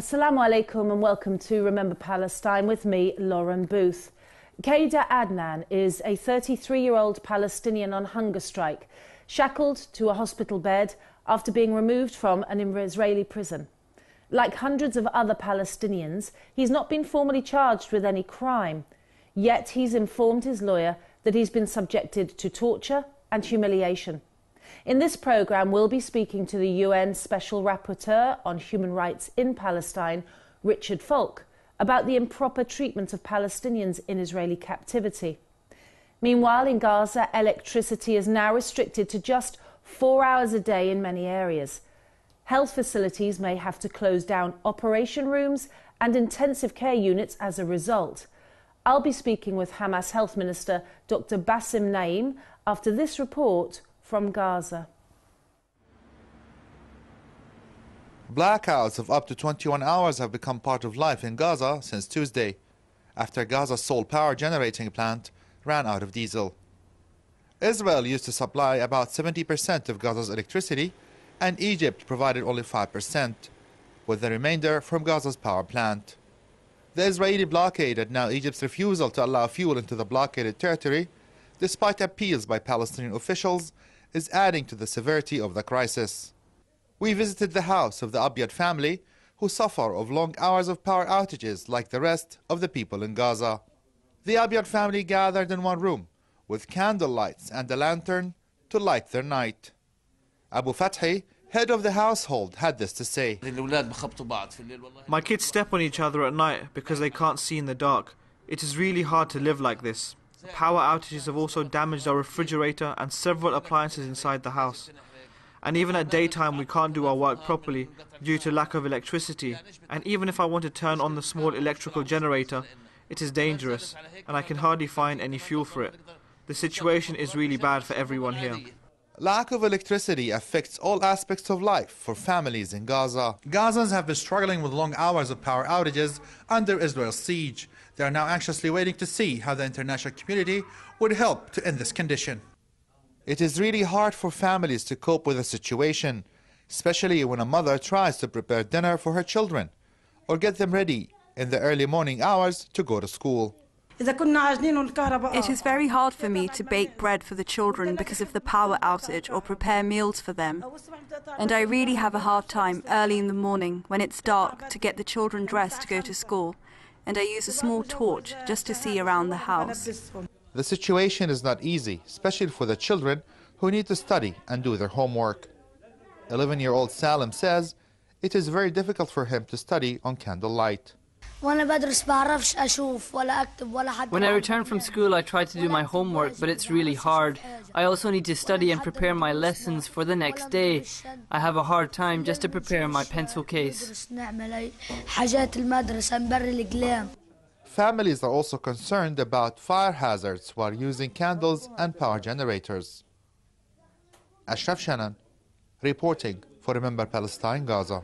Assalamu alaikum and welcome to Remember Palestine with me, Lauren Booth. Qaeda Adnan is a 33-year-old Palestinian on hunger strike, shackled to a hospital bed after being removed from an Israeli prison. Like hundreds of other Palestinians, he's not been formally charged with any crime. Yet he's informed his lawyer that he's been subjected to torture and humiliation. In this programme, we'll be speaking to the UN Special Rapporteur on Human Rights in Palestine, Richard Falk, about the improper treatment of Palestinians in Israeli captivity. Meanwhile, in Gaza, electricity is now restricted to just 4 hours a day in many areas. Health facilities may have to close down operation rooms and intensive care units as a result. I'll be speaking with Hamas Health Minister Dr. Bassem Naim after this report from Gaza. Blackouts of up to 21 hours have become part of life in Gaza since Tuesday, after Gaza's sole power generating plant ran out of diesel. Israel used to supply about 70% of Gaza's electricity, and Egypt provided only 5%, with the remainder from Gaza's power plant. The Israeli blockade and now Egypt's refusal to allow fuel into the blockaded territory, despite appeals by Palestinian officials, is adding to the severity of the crisis. We visited the house of the Abyad family, who suffer of long hours of power outages like the rest of the people in Gaza. The Abyad family gathered in one room, with candle lights and a lantern to light their night. Abu Fathi, head of the household, had this to say. My kids step on each other at night because they can't see in the dark. It is really hard to live like this. Power outages have also damaged our refrigerator and several appliances inside the house. And even at daytime we can't do our work properly due to lack of electricity. And even if I want to turn on the small electrical generator, it is dangerous and I can hardly find any fuel for it. The situation is really bad for everyone here. Lack of electricity affects all aspects of life for families in Gaza. Gazans have been struggling with long hours of power outages under Israel's siege. They are now anxiously waiting to see how the international community would help to end this condition. It is really hard for families to cope with the situation, especially when a mother tries to prepare dinner for her children or get them ready in the early morning hours to go to school. It is very hard for me to bake bread for the children because of the power outage or prepare meals for them. And I really have a hard time early in the morning when it's dark to get the children dressed to go to school. And I use a small torch just to see around the house. The situation is not easy, especially for the children who need to study and do their homework. 11-year-old Salim says it is very difficult for him to study on candlelight. When I return from school, I try to do my homework, but it's really hard. I also need to study and prepare my lessons for the next day. I have a hard time just to prepare my pencil case. Families are also concerned about fire hazards while using candles and power generators. Ashraf Shannon, reporting for Remember Palestine, Gaza.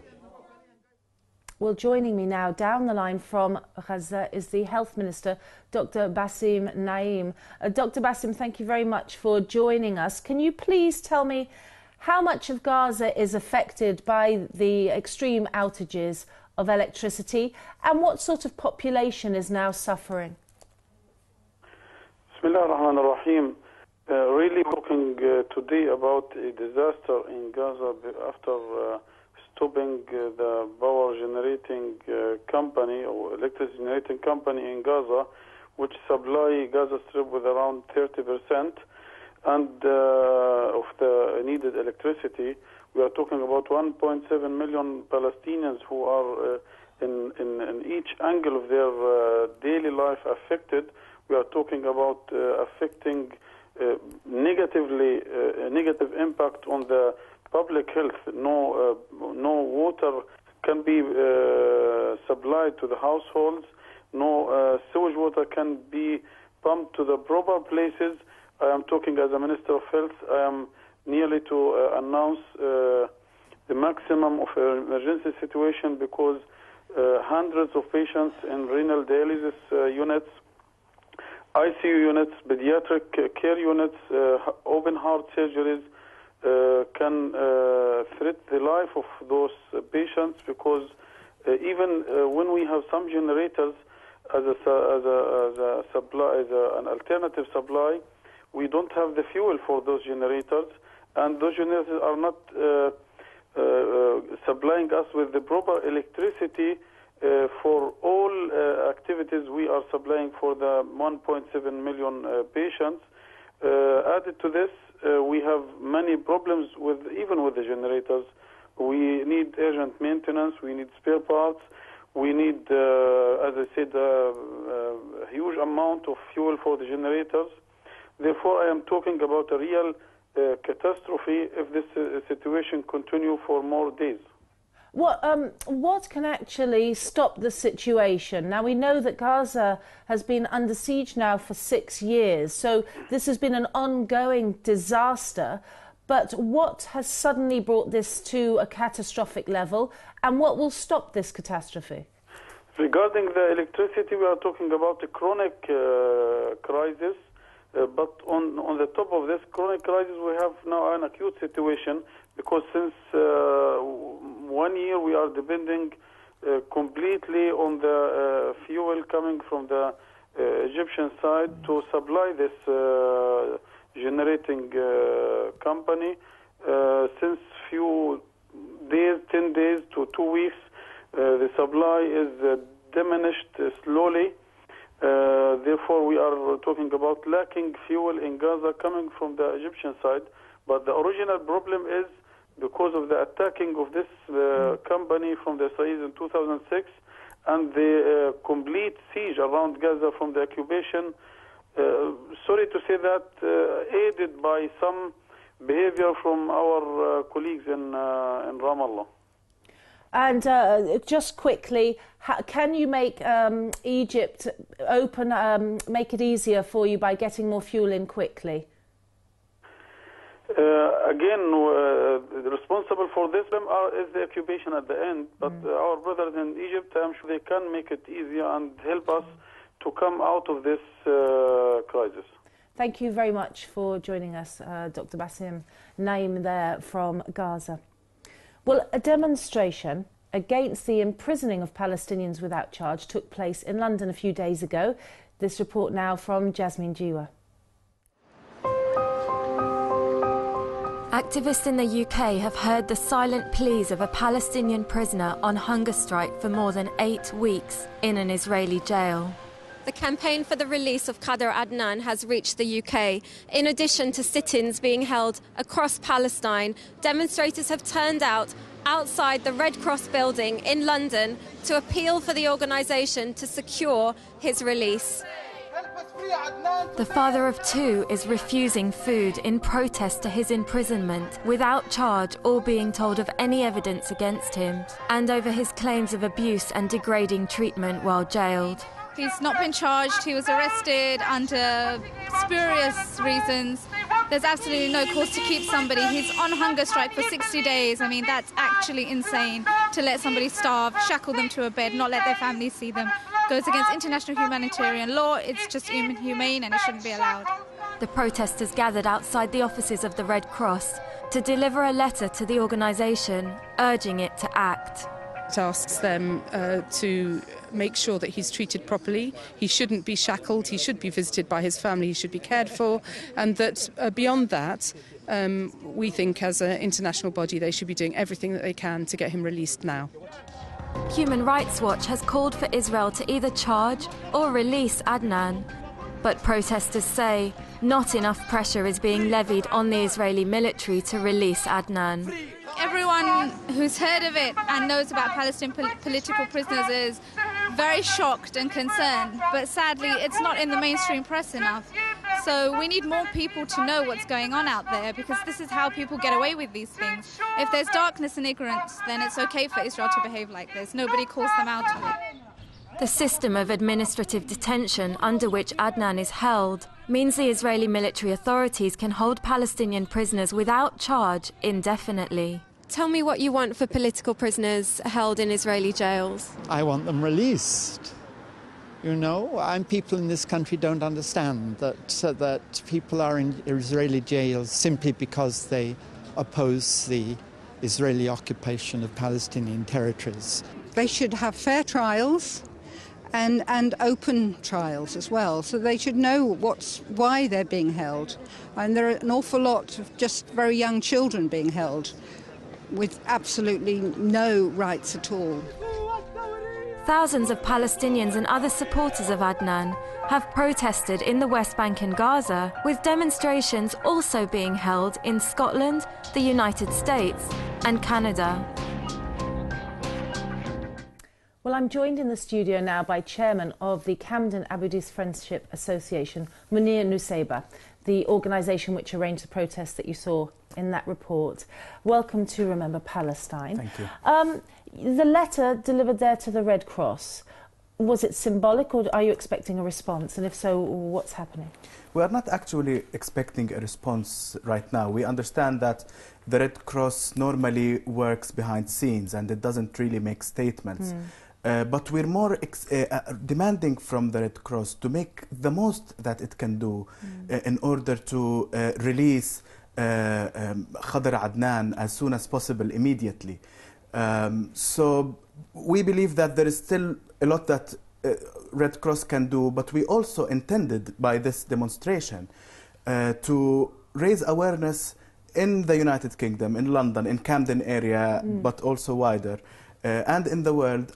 Well, joining me now down the line from Gaza is the Health Minister, Dr. Bassem Naim. Dr. Bassem, thank you very much for joining us. Can you please tell me how much of Gaza is affected by the extreme outages of electricity and what sort of population is now suffering? Bismillah ar-Rahman ar-Rahim. Really talking today about a disaster in Gaza after stopping the power generating company or electricity generating company in Gaza, which supply Gaza Strip with around 30% and of the needed electricity. We are talking about 1.7 million Palestinians who are in each angle of their daily life affected. We are talking about affecting negative impact on the public health. No water can be supplied to the households. No sewage water can be pumped to the proper places. I am talking as a Minister of Health. I am nearly to announce the maximum of emergency situation because hundreds of patients in renal dialysis units, ICU units, pediatric care units, open heart surgeries, can threat the life of those patients because Even when we have some generators as a supply, as an alternative supply, we don't have the fuel for those generators, and those generators are not supplying us with the proper electricity for all activities we are supplying for the 1.7 million patients. Added to this, we have many problems even with the generators. We need urgent maintenance, we need spare parts, we need, as I said, a huge amount of fuel for the generators. Therefore, I am talking about a real catastrophe if this situation continues for more days. What can actually stop the situation? Now, we know that Gaza has been under siege now for 6 years, so this has been an ongoing disaster. But what has suddenly brought this to a catastrophic level, and what will stop this catastrophe? Regarding the electricity, we are talking about a chronic crisis. But on the top of this chronic crisis, we have now an acute situation, because since 1 year we are depending completely on the fuel coming from the Egyptian side to supply this generating company. Since few days, 10 days to 2 weeks, the supply is diminished slowly. Therefore, we are talking about lacking fuel in Gaza coming from the Egyptian side. But the original problem is because of the attacking of this company from the Israelis in 2006 and the complete siege around Gaza from the occupation. Sorry to say that, aided by some behavior from our colleagues in Ramallah. And just quickly, can you make Egypt make it easier for you by getting more fuel in quickly? Again, responsible for this is the occupation at the end, but our brothers in Egypt, I'm sure they can make it easier and help us to come out of this crisis. Thank you very much for joining us, Dr. Bassem Naim there from Gaza. Well, a demonstration against the imprisoning of Palestinians without charge took place in London a few days ago. This report now from Jasmine Jiwa. Activists in the UK have heard the silent pleas of a Palestinian prisoner on hunger strike for more than 8 weeks in an Israeli jail. The campaign for the release of Qadr Adnan has reached the UK. In addition to sit-ins being held across Palestine, demonstrators have turned out outside the Red Cross building in London to appeal for the organisation to secure his release. The father of 2 is refusing food in protest to his imprisonment without charge or being told of any evidence against him, and over his claims of abuse and degrading treatment while jailed. He's not been charged, he was arrested under spurious reasons. There's absolutely no cause to keep somebody. He's on hunger strike for 60 days. I mean, that's actually insane, to let somebody starve, shackle them to a bed, not let their families see them. Goes against international humanitarian law. It's just inhumane and it shouldn't be allowed. The protesters gathered outside the offices of the Red Cross to deliver a letter to the organisation urging it to act. It asks them to make sure that he's treated properly. He shouldn't be shackled, he should be visited by his family, he should be cared for, and that beyond that, we think as an international body they should be doing everything that they can to get him released now. Human Rights Watch has called for Israel to either charge or release Adnan. But protesters say not enough pressure is being levied on the Israeli military to release Adnan. Everyone who's heard of it and knows about Palestinian political prisoners is very shocked and concerned, but sadly it's not in the mainstream press enough. So we need more people to know what's going on out there, because this is how people get away with these things. If there's darkness and ignorance, then it's okay for Israel to behave like this. Nobody calls them out on it. The system of administrative detention under which Adnan is held means the Israeli military authorities can hold Palestinian prisoners without charge indefinitely. Tell me what you want for political prisoners held in Israeli jails. I want them released. You know, people in this country don't understand that people are in Israeli jails simply because they oppose the Israeli occupation of Palestinian territories. They should have fair trials and open trials as well, so they should know why they're being held. And there are an awful lot of just very young children being held with absolutely no rights at all. Thousands of Palestinians and other supporters of Adnan have protested in the West Bank and Gaza, with demonstrations also being held in Scotland, the United States and Canada. Well, I'm joined in the studio now by Chairman of the Camden Abu-Dis Friendship Association, Munir Nusayba, the organisation which arranged the protests that you saw in that report. Welcome to Remember Palestine. Thank you. The letter delivered there to the Red Cross, was it symbolic, or are you expecting a response? And if so, what's happening? We are not actually expecting a response right now. We understand that the Red Cross normally works behind scenes and it doesn't really make statements. But we're more demanding from the Red Cross to make the most that it can do in order to release Khadr Adnan as soon as possible, immediately. So we believe that there is still a lot that Red Cross can do, but we also intended by this demonstration to raise awareness in the United Kingdom, in London, in Camden area, but also wider, and in the world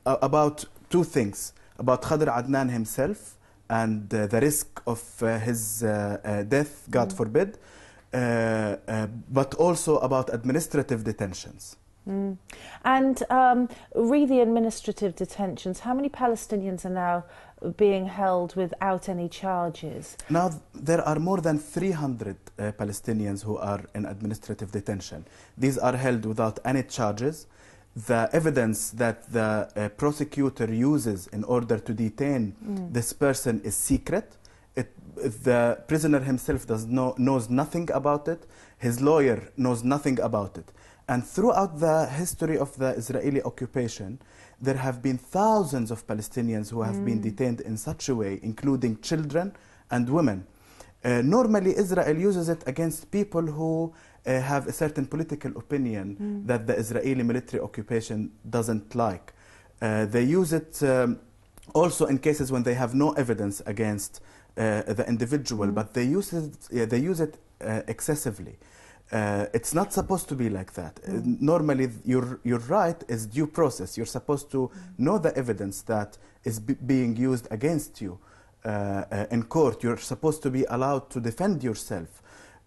about two things: about Khadr Adnan himself and the risk of his death, God forbid, but also about administrative detentions. And re the administrative detentions, how many Palestinians are now being held without any charges? Now there are more than 300 Palestinians who are in administrative detention. These are held without any charges. The evidence that the prosecutor uses in order to detain this person is secret. The prisoner himself knows nothing about it. His lawyer knows nothing about it. And throughout the history of the Israeli occupation, there have been thousands of Palestinians who have been detained in such a way, including children and women. Normally, Israel uses it against people who have a certain political opinion that the Israeli military occupation doesn't like. They use it also in cases when they have no evidence against the individual, but they use it excessively. It's not supposed to be like that. Normally, your right is due process. You're supposed to know the evidence that is being used against you in court. You're supposed to be allowed to defend yourself.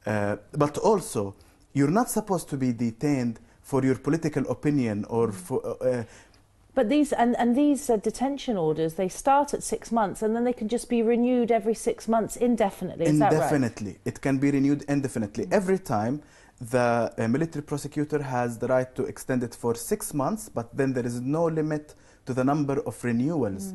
But also, you're not supposed to be detained for your political opinion or for... But these these detention orders, they start at 6 months and then they can just be renewed every 6 months indefinitely. Is that right? Indefinitely. It can be renewed indefinitely. Every time the military prosecutor has the right to extend it for 6 months, but then there is no limit to the number of renewals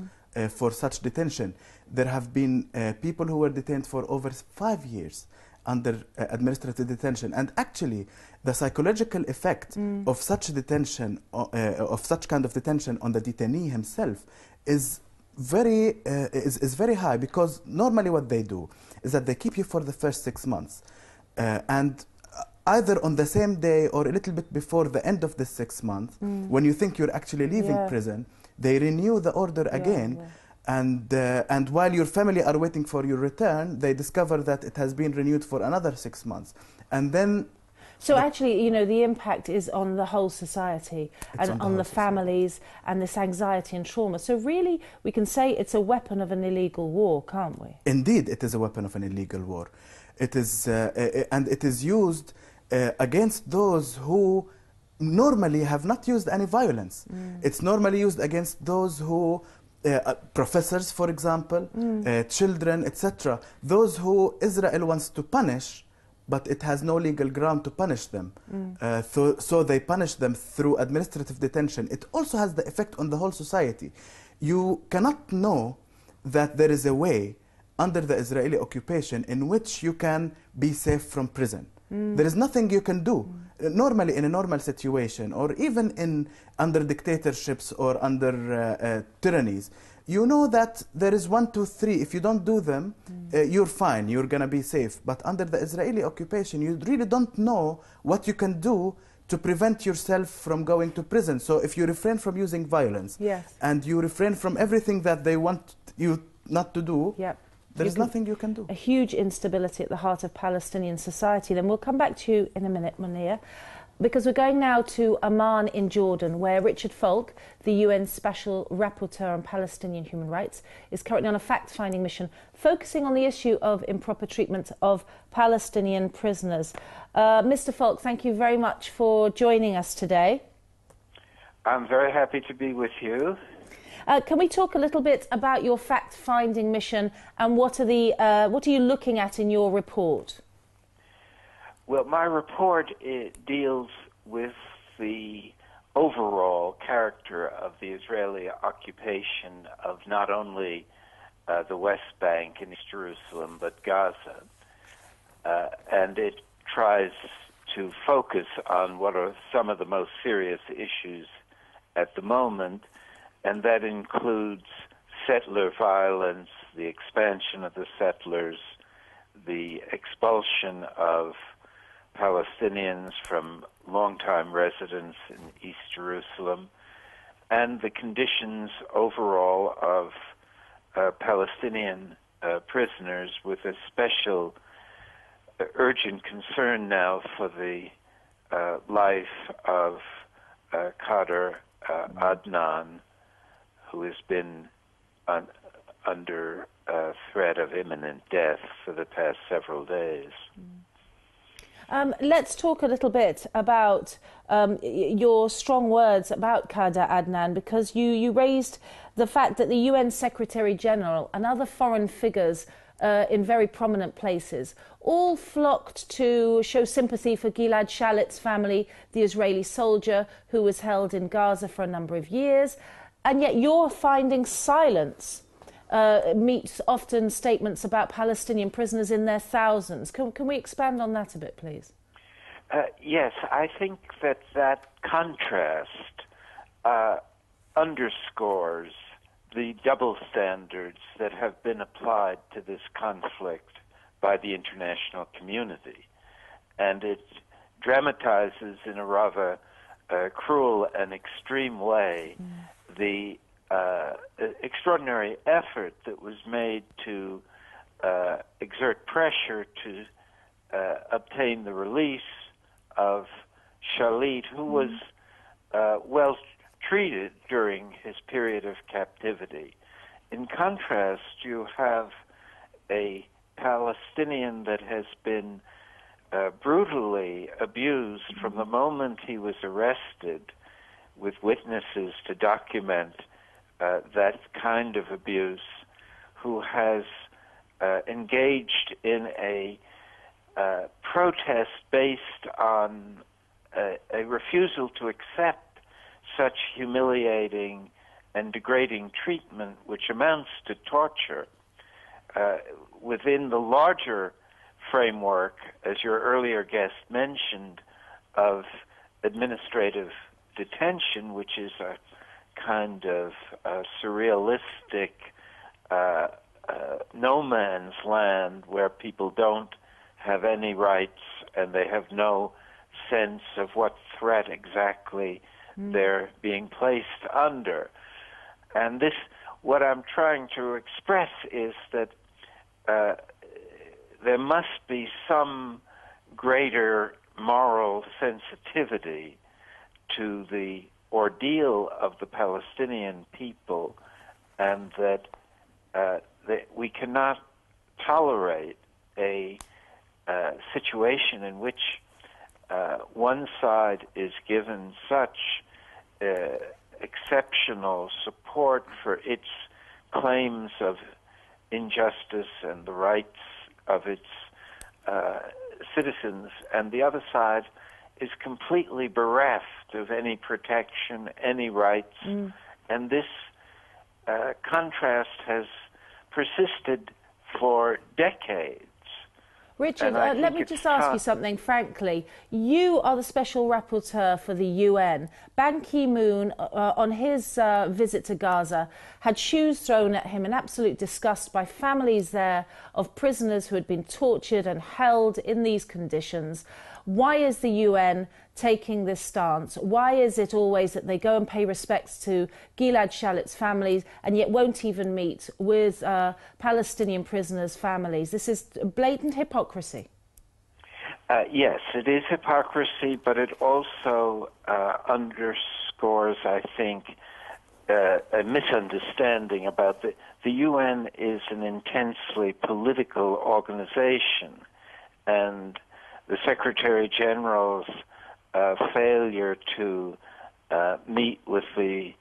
for such detention. There have been people who were detained for over 5 years under administrative detention, and actually the psychological effect of such detention, of such kind of detention on the detainee himself is very high, because normally what they do is that they keep you for the first 6 months, and either on the same day or a little bit before the end of the 6 months, when you think you're actually leaving prison, they renew the order again. And while your family are waiting for your return, they discover that it has been renewed for another 6 months. And then... So actually, you know, the impact is on the whole society and on the families and this anxiety and trauma. So really, we can say it's a weapon of an illegal war, can't we? Indeed, it is a weapon of an illegal war. It is, and it is used against those who normally have not used any violence. It's normally used against those who... professors, for example, children, etc. Those who Israel wants to punish, but it has no legal ground to punish them. So they punish them through administrative detention. It also has the effect on the whole society. You cannot know that there is a way under the Israeli occupation in which you can be safe from prison. There is nothing you can do. Normally, in a normal situation, or even under dictatorships or under tyrannies, you know that there is 1, 2, 3. If you don't do them, you're fine. You're going to be safe. But under the Israeli occupation, you really don't know what you can do to prevent yourself from going to prison. So if you refrain from using violence, yes, and you refrain from everything that they want you not to do, yep, there is nothing you can do. A huge instability at the heart of Palestinian society. Then we'll come back to you in a minute, Munir, because we're going now to Amman in Jordan, where Richard Falk, the UN Special Rapporteur on Palestinian Human Rights, is currently on a fact-finding mission focusing on the issue of improper treatment of Palestinian prisoners. Mr. Falk, thank you very much for joining us today. I'm very happy to be with you. Can we talk a little bit about your fact-finding mission and what are you looking at in your report? Well, my report deals with the overall character of the Israeli occupation of not only the West Bank and East Jerusalem, but Gaza. And it tries to focus on what are some of the most serious issues at the moment, and that includes settler violence, the expansion of the settlers, the expulsion of Palestinians from long-time residence in East Jerusalem, and the conditions overall of Palestinian prisoners, with a special urgent concern now for the life of Qadr Adnan, who has been under threat of imminent death for the past several days. Let's talk a little bit about your strong words about Qadr Adnan, because you raised the fact that the UN Secretary General and other foreign figures in very prominent places all flocked to show sympathy for Gilad Shalit's family, the Israeli soldier who was held in Gaza for a number of years, and yet you're finding silence meets often statements about Palestinian prisoners in their thousands. Can we expand on that a bit, please? Yes, I think that contrast underscores the double standards that have been applied to this conflict by the international community. And it dramatizes in a rather cruel and extreme way the extraordinary effort that was made to exert pressure to obtain the release of Shalit, who was well treated during his period of captivity. In contrast, you have a Palestinian that has been brutally abused from the moment he was arrested, with witnesses to document that kind of abuse, who has engaged in a protest based on a refusal to accept such humiliating and degrading treatment, which amounts to torture, within the larger framework, as your earlier guest mentioned, of administrative detention, which is a kind of surrealistic no man's land where people don't have any rights and they have no sense of what threat exactly they're being placed under. And this, what I'm trying to express is that there must be some greater moral sensitivity to the ordeal of the Palestinian people, and that we cannot tolerate a situation in which one side is given such exceptional support for its claims of injustice and the rights of its citizens, and the other side is completely bereft of any protection, any rights. And this contrast has persisted for decades. Richard, let me just ask you something, frankly. You are the special rapporteur for the UN. Ban Ki-moon, on his visit to Gaza, had shoes thrown at him in absolute disgust by families there of prisoners who had been tortured and held in these conditions. Why is the UN taking this stance? Why is it always that they go and pay respects to Gilad Shalit's families and yet won't even meet with Palestinian prisoners' families? This is blatant hypocrisy. Yes, it is hypocrisy, but it also underscores, I think, a misunderstanding about the UN is an intensely political organization, and the Secretary General's failure to meet with the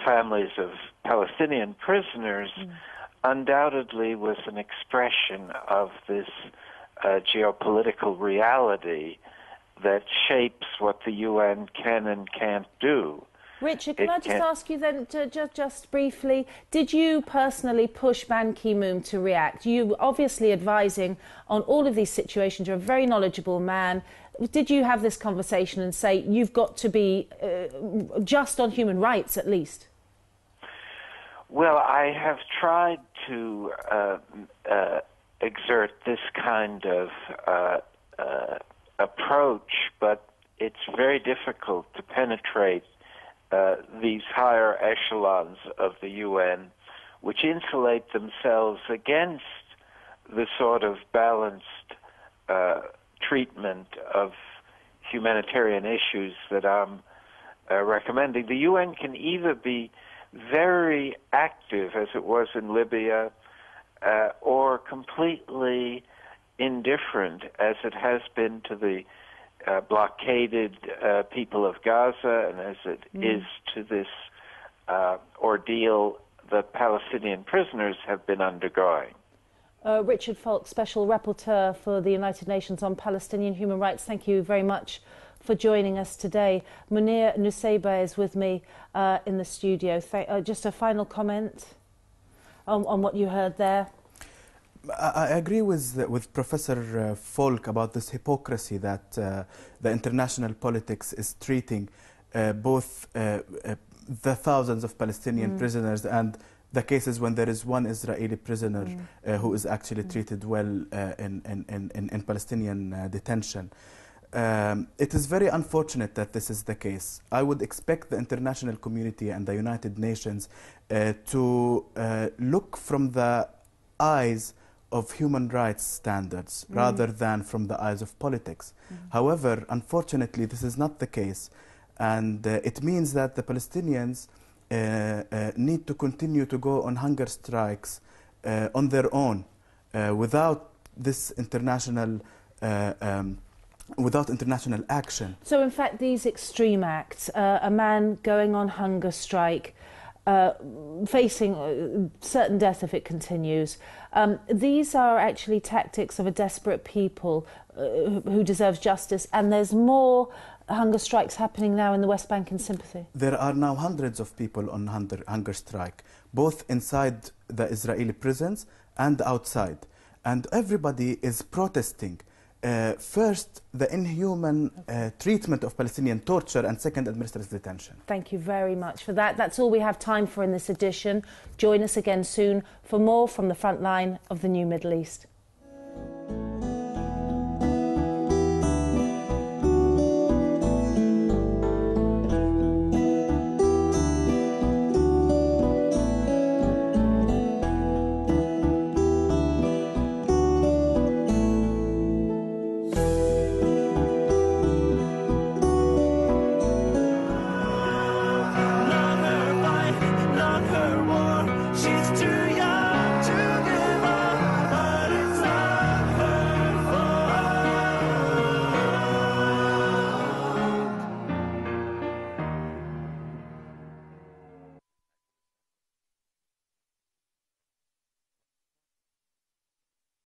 families of Palestinian prisoners undoubtedly was an expression of this geopolitical reality that shapes what the UN can and can't do. Richard, can I just ask you then, just briefly, did you personally push Ban Ki-moon to react? You obviously advising on all of these situations. You're a very knowledgeable man. Did you have this conversation and say you've got to be just on human rights at least? Well, I have tried to exert this kind of approach, but it's very difficult to penetrate these higher echelons of the UN, which insulate themselves against the sort of balanced treatment of humanitarian issues that I'm recommending. The UN can either be very active, as it was in Libya, or completely indifferent, as it has been to the blockaded people of Gaza, and as it is to this ordeal that Palestinian prisoners have been undergoing. Richard Falk, Special Rapporteur for the United Nations on Palestinian Human Rights, thank you very much for joining us today. Munir Nusseibeh is with me in the studio. Just a final comment on what you heard there. I agree with Professor Falk about this hypocrisy that the international politics is treating both the thousands of Palestinian prisoners and the cases when there is one Israeli prisoner who is actually treated well in Palestinian detention. It is very unfortunate that this is the case. I would expect the international community and the United Nations to look from the eyes of human rights standards rather than from the eyes of politics. However, unfortunately, this is not the case, and it means that the Palestinians need to continue to go on hunger strikes on their own without this international action. So in fact these extreme acts, a man going on hunger strike, facing certain death if it continues, these are actually tactics of a desperate people who deserves justice, and there's more hunger strikes happening now in the West Bank in sympathy. There are now hundreds of people on hunger strike, both inside the Israeli prisons and outside, and everybody is protesting. First, the inhuman treatment of Palestinian torture, and second, administrative detention. Thank you very much for that. That's all we have time for in this edition. Join us again soon for more from the front line of the new Middle East.